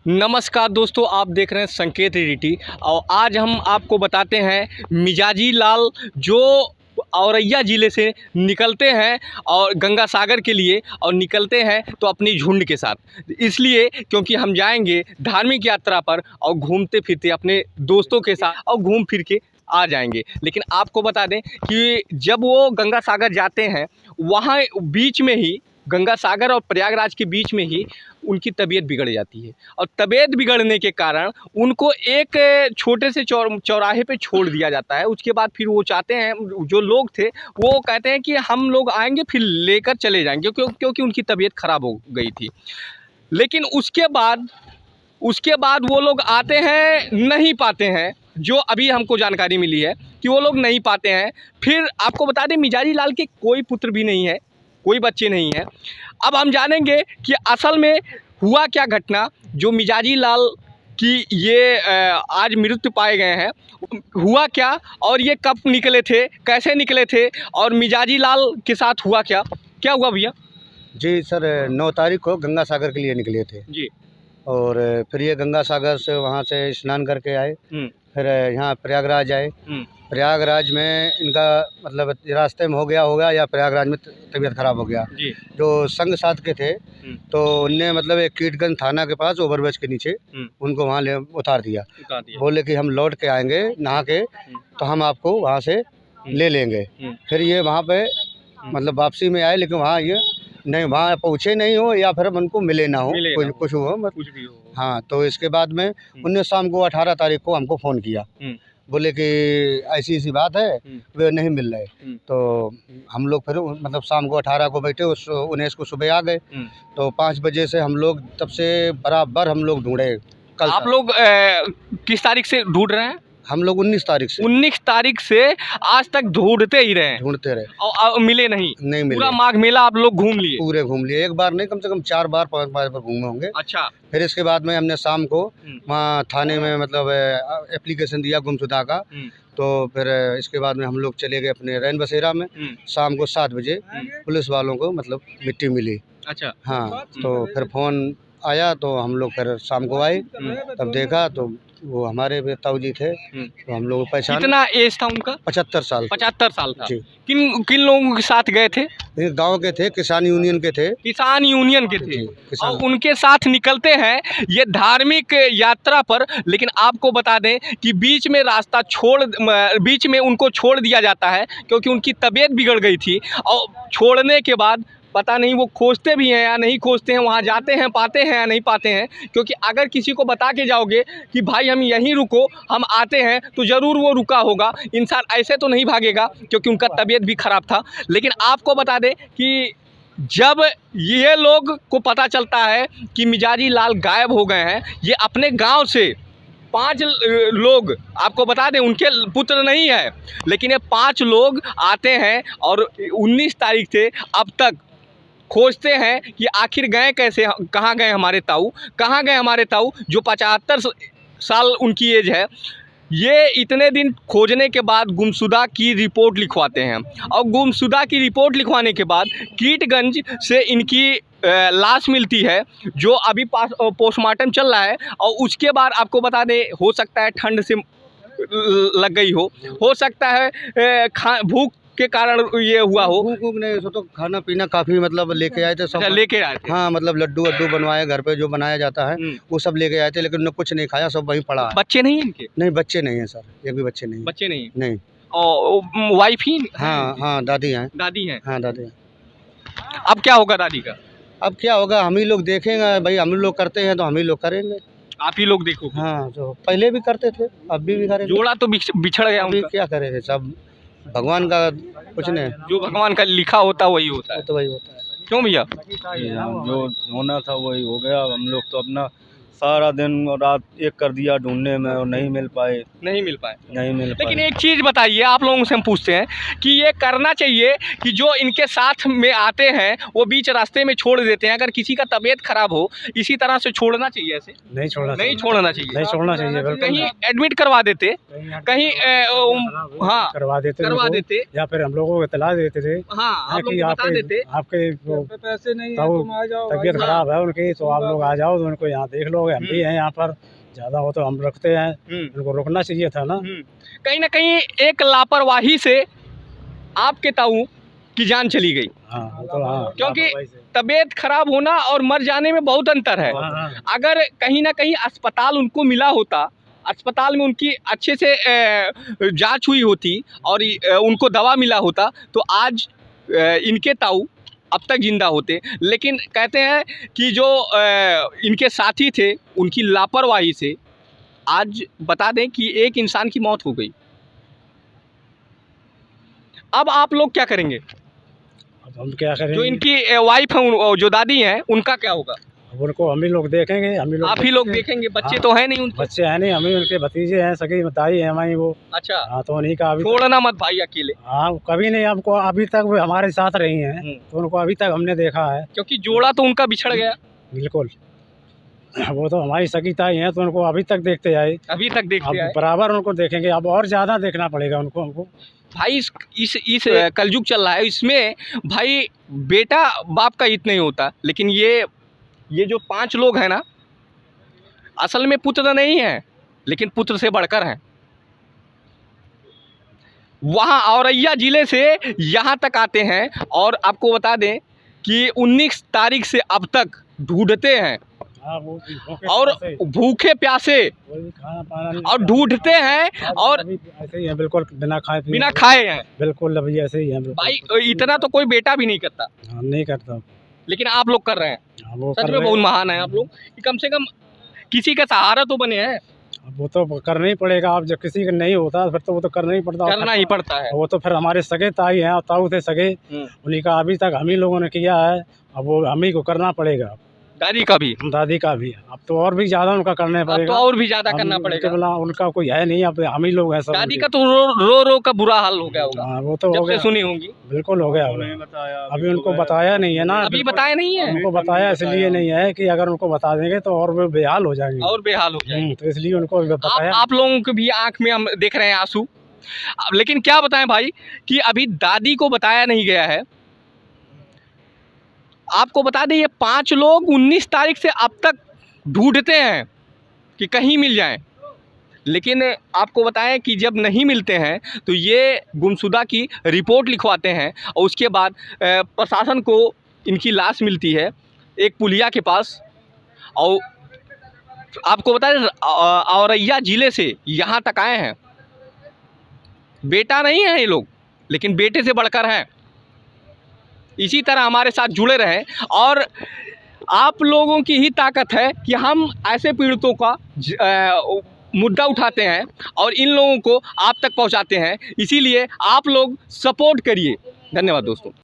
नमस्कार दोस्तों, आप देख रहे हैं संकेत एडिटी और आज हम आपको बताते हैं मिजाजी लाल जो औरैया ज़िले से निकलते हैं और गंगा सागर के लिए और निकलते हैं तो अपनी झुंड के साथ, इसलिए क्योंकि हम जाएंगे धार्मिक यात्रा पर और घूमते फिरते अपने दोस्तों के साथ और घूम फिर के आ जाएंगे। लेकिन आपको बता दें कि जब वो गंगा सागर जाते हैं वहाँ बीच में ही गंगा सागर और प्रयागराज के बीच में ही उनकी तबीयत बिगड़ जाती है और तबीयत बिगड़ने के कारण उनको एक छोटे से चौराहे पे छोड़ दिया जाता है। उसके बाद फिर वो चाहते हैं, जो लोग थे वो कहते हैं कि हम लोग आएंगे फिर लेकर चले जाएंगे, क्योंकि उनकी तबीयत ख़राब हो गई थी। लेकिन उसके बाद वो लोग आते हैं, नहीं पाते हैं। जो अभी हमको जानकारी मिली है कि वो लोग नहीं पाते हैं। फिर आपको बता दें मिजाजी लाल के कोई पुत्र भी नहीं है, कोई बच्चे नहीं हैं। अब हम जानेंगे कि असल में हुआ क्या घटना जो मिजाजी लाल की ये आज मृत्यु पाए गए हैं, हुआ क्या और ये कब निकले थे, कैसे निकले थे और मिजाजी लाल के साथ हुआ क्या हुआ भैया? जी सर, 9 तारीख को गंगा सागर के लिए निकले थे जी। और फिर ये गंगा सागर से वहाँ से स्नान करके आए, फिर यहाँ प्रयागराज आए। प्रयागराज में इनका मतलब रास्ते में हो गया या प्रयागराज में तबीयत ख़राब हो गया जी। जो संग साथ के थे तो उनने मतलब एक कीटगंज थाना के पास ओवरब्रिज के नीचे उनको वहाँ ले उतार दिया। बोले कि हम लौट के आएंगे नहा के तो हम आपको वहाँ से ले लेंगे। फिर ये वहाँ पे मतलब वापसी में आए, लेकिन वहाँ ये नहीं, वहाँ पहुँचे नहीं हो या फिर उनको मिले ना हो, कुछ हो कुछ भी हो। हाँ, तो इसके बाद में उनने शाम को 18 तारीख को हमको फ़ोन किया, बोले कि ऐसी बात है, वे नहीं मिल रहे। तो हम लोग फिर मतलब शाम को 18 को बैठे, 19 को सुबह आ गए। तो 5 बजे से हम लोग तब से बराबर हम लोग ढूंढे। कल आप लोग किस तारीख से ढूंढ रहे हैं? हम लोग 19 तारीख से 19 तारीख से आज तक ढूंढते रहे और मिले नहीं मिले। पूरा माघ मेला आप लोग घूम लिए? पूरे घूम लिए, एक बार नहीं कम से कम 4 बार 5 बार घूमे होंगे। अच्छा। फिर इसके बाद में हमने शाम को वहाँ थाने में मतलब एप्लीकेशन दिया गुमशुदा का। तो फिर इसके बाद में हम लोग चले गए अपने रैन बसेरा में। शाम को 7 बजे पुलिस वालों को मतलब मिट्टी मिली। अच्छा। हाँ, तो फिर फ़ोन आया तो हम लोग फिर शाम को आए, तब देखा तो वो हमारे ताऊ जी थे। तो हम लोग पहचान। कितना एज था उनका? 75 साल। 75 साल था। जी। किन लोगों के साथ गए थे? गांव के थे, किसान यूनियन के थे। किसान यूनियन के थे और उनके साथ निकलते हैं ये धार्मिक यात्रा पर। लेकिन आपको बता दें कि बीच में उनको छोड़ दिया जाता है क्योंकि उनकी तबीयत बिगड़ गई थी। और छोड़ने के बाद पता नहीं वो खोजते भी हैं या नहीं खोजते हैं, वहाँ जाते हैं, पाते हैं या नहीं पाते हैं। क्योंकि अगर किसी को बता के जाओगे कि भाई हम यहीं रुको, हम आते हैं, तो ज़रूर वो रुका होगा। इंसान ऐसे तो नहीं भागेगा क्योंकि उनका तबीयत भी ख़राब था। लेकिन आपको बता दें कि जब ये लोग को पता चलता है कि मिजाजी लाल गायब हो गए हैं, ये अपने गाँव से 5 लोग, आपको बता दें उनके पुत्र नहीं है, लेकिन ये 5 लोग आते हैं और 19 तारीख से अब तक खोजते हैं कि आखिर गए कैसे, कहाँ गए हमारे ताऊ जो 75 साल उनकी एज है। ये इतने दिन खोजने के बाद गुमशुदा की रिपोर्ट लिखवाते हैं और गुमशुदा की रिपोर्ट लिखवाने के बाद कीटगंज से इनकी लाश मिलती है जो अभी पोस्टमार्टम चल रहा है। और उसके बाद आपको बता दें हो सकता है ठंड से लग गई हो सकता है भूख के कारण ये हुआ हो। भूख नहीं, तो खाना पीना काफ़ी मतलब लेके आए थे सब। लेके आए थे? हाँ, मतलब लड्डू बनवाए घर पे जो बनाया जाता है वो सब लेके आए थे, लेकिन उन्होंने कुछ नहीं खाया, सब वहीं पड़ा है। बच्चे नहीं इनके? नहीं, बच्चे नहीं है सर, एक भी बच्चे नहीं। नहीं। और वाइफ ही? हाँ, दादी हैं। हाँ, दादी हैं। अब क्या होगा दादी का? अब क्या होगा हम ही लोग देखेंगे भाई, हम लोग करते हैं तो हम ही लोग करेंगे। आप ही लोग देखोगे? हाँ, तो पहले भी करते थे, अब भी करेंगे। जोड़ा तो बिछड़ गया, अभी क्या करेंगे, सब भगवान का कुछ नहीं, जो भगवान का लिखा होता वही होता है। तो वही होता है। क्यों भैया? जो होना था वही हो गया। हम लोग तो अपना सारा दिन और रात एक कर दिया ढूंढने में और नहीं मिल पाए। लेकिन एक चीज़ बताइए, आप लोगों से हम पूछते हैं कि ये करना चाहिए कि जो इनके साथ में आते हैं वो बीच रास्ते में छोड़ देते हैं। अगर किसी का तबीयत खराब हो इसी तरह से छोड़ना चाहिए? ऐसे नहीं छोड़ना चाहिए। कहीं एडमिट करवा देते, कहीं हाँ करवा देते या फिर हम लोगों को इत्तला देते थे। हाँ, आप लोग बता देते आपके पैसे नहीं, तबीयत खराब है उनकी, तो आप लोग आ जाओ, तो उनको यहाँ देख लो लोग हम भी हैं यहाँ पर, ज़्यादा हो तो हम रखते हैं, इनको रुकना चाहिए था ना। कहीं ना कहीं एक लापरवाही से आपके ताऊ की जान चली गई। हाँ तो हाँ, क्योंकि तबीयत खराब होना और मर जाने में बहुत अंतर है। अगर कहीं ना कहीं अस्पताल उनको मिला होता, अस्पताल में उनकी अच्छे से जांच हुई होती और उनको दवा मिला होता, तो आज इनके ताऊ अब तक जिंदा होते। लेकिन कहते हैं कि जो इनके साथी थे उनकी लापरवाही से आज बता दें कि एक इंसान की मौत हो गई। अब आप लोग क्या करेंगे? अब हम क्या करेंगे? जो इनकी वाइफ है, जो दादी हैं, उनका क्या होगा? अब उनको हम ही लोग देखेंगे, हम ही लोग, आप ही लोग देखेंगे? बच्चे तो हैं नहीं उनके? बच्चे हैं नहीं, हम ही उनके भतीजे हैं, सगी बताई है हमारी वो। अच्छा। हाँ तो उन्हीं का अभी छोड़ना मत भाई अकेले। हाँ कभी नहीं, हमको अभी तक वो हमारे साथ रही हैं, तो उनको अभी तक हमने देखा है। क्योंकि जोड़ा तो उनका बिछड़ गया। बिल्कुल, वो तो हमारी सगी ताई हैं, तो उनको अभी तक देखते आए, अभी तक देखते आए। बराबर उनको देखेंगे, अब और ज़्यादा देखना पड़ेगा उनको हमको। भाई इस कलयुग चल रहा है, इसमें भाई बेटा बाप का हित नहीं होता। लेकिन ये जो 5 लोग हैं ना, असल में पुत्र नहीं है, लेकिन पुत्र से बढ़कर हैं। वहाँ औरैया जिले से यहाँ तक आते हैं और आपको बता दें कि 19 तारीख से अब तक ढूंढते हैं और भूखे प्यासे और ढूंढते हैं और ऐसे ही है, बिल्कुल बिना खाए हैं। बिल्कुल अभी ऐसे ही है भाई इतना तो कोई बेटा भी नहीं करता। नहीं करता, लेकिन आप लोग कर रहे हैं। सच में बहुत महान है आप लोग कि कम से कम किसी का सहारा तो बने हैं। वो तो करना ही पड़ेगा, अब जब किसी का नहीं होता फिर तो वो तो करना ही पड़ता है। वो तो फिर हमारे सगे ताई हैं, ताऊ थे सगे, उन्हीं का अभी तक हम ही लोगों ने किया है, अब वो हम ही को करना पड़ेगा। दादी का भी अब तो और भी ज़्यादा उनका करना पड़ेगा, तो और भी ज़्यादा करना पड़ेगा। उनका कोई है नहीं, अब हम ही लोग हैं सब। दादी का तो रो का बुरा हाल हो गया होगा। हाँ वो तो हो गया, सुनी होंगी। बिल्कुल हो गया। अभी उनको बताया नहीं है ना, अभी बताया नहीं है। उनको बताया इसलिए नहीं है कि अगर उनको बता देंगे तो और वो बेहाल हो जाएंगे, तो इसलिए उनको बताया। आप लोगों के भी आँख में हम देख रहे हैं आंसू। लेकिन क्या बताएं भाई कि अभी दादी को बताया नहीं गया है। आपको बता दें ये 5 लोग 19 तारीख से अब तक ढूंढते हैं कि कहीं मिल जाएं। लेकिन आपको बताएं कि जब नहीं मिलते हैं तो ये गुमशुदा की रिपोर्ट लिखवाते हैं और उसके बाद प्रशासन को इनकी लाश मिलती है एक पुलिया के पास। और आपको बता दें औरैया ज़िले से यहाँ तक आए हैं। बेटा नहीं है ये लोग, लेकिन बेटे से बढ़कर हैं। इसी तरह हमारे साथ जुड़े रहें और आप लोगों की ही ताकत है कि हम ऐसे पीड़ितों का मुद्दा उठाते हैं और इन लोगों को आप तक पहुंचाते हैं। इसीलिए आप लोग सपोर्ट करिए। धन्यवाद दोस्तों।